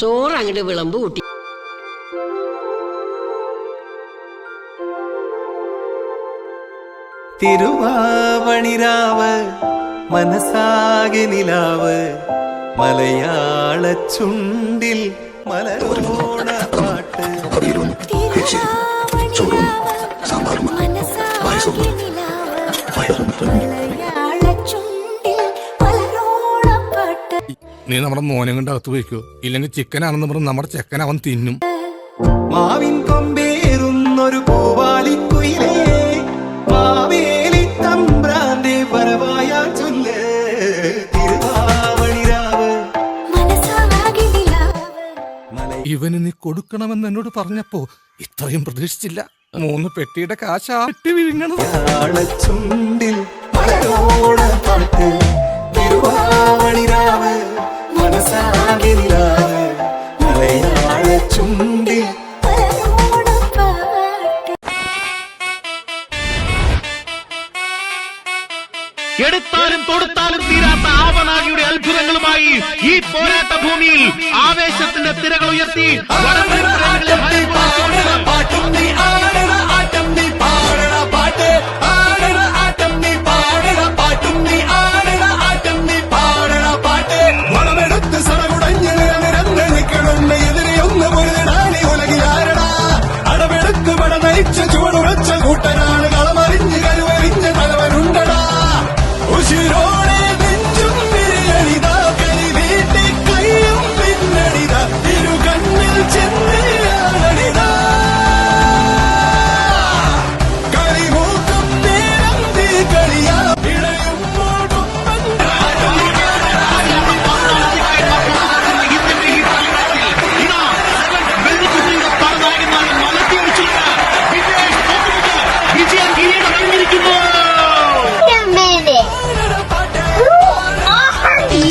ചോറ് അങ്ങോട്ട് വിളമ്പ് കൂട്ടി. തിരുവാവണിരാവ് മനസാകെ നിലാവ് മലയാള ചുണ്ടിൽ മലരോണ പാട്ട്. നീ നമ്മുടെ മോനെ കൊണ്ട് അകത്ത് പോയിക്കോ, ഇല്ലെങ്കിൽ ചിക്കനാണെന്ന് പറഞ്ഞ് നമ്മുടെ ചെക്കൻ അവൻ തിന്നും. മാവിൻ കൊമ്പേറുന്നൊരു പൂവാലിക്കുയിലേ മാവേലി തമ്പ്രാന്റെ വരവായ ചൊല്ല്. തിരുവാവണിരാവ് ഇവന് നീ കൊടുക്കണമെന്ന് എന്നോട് പറഞ്ഞപ്പോ ഇത്രയും പ്രതീക്ഷിച്ചില്ല. 3 പെട്ടിയുടെ കാശാ പെട്ടി വിഴുങ്ങണം. ചുണ്ടിൽ മലരോണ പാട്ട്. തിരുവാവണിരാവ് മനസാകെ നിലാവ് മലയാള ചുണ്ടിൽ. എടുത്താലും തൊടുത്താലും തീരാത്ത ആവനാഴിയുടെ അത്ഭുതങ്ങളുമായി ഈ പോരാട്ട ഭൂമിയിൽ ആവേശത്തിന്റെ തിരകൾ ഉയർത്തി അടവെടുത്ത് പട നയിച്ച ചുവടുറച്ച കൂട്ടനാണ് കളമറിഞ്ഞ് കരുവരിഞ്ഞ തലവനുണ്ടടാ. ഉശിരോടെ നെഞ്ചും വിരിയണിതാ കരി വീട്ടി കയ്യും പിന്നണിത ഇരു കണ്ണിൽ ചെന്നിയാണിതാ കരിമൂക്കും നേരം തീ കളിയാ ഇടയുമ്പോഴും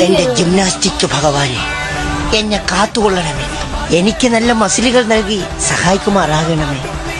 എന്റെ ജിംനാസ്റ്റിക് ഭഗവാനെ, എന്നെ കാത്തുകൊള്ളണമേ. എനിക്ക് നല്ല മസിലുകൾ നൽകി സഹായിക്കുമാറാകണമേ.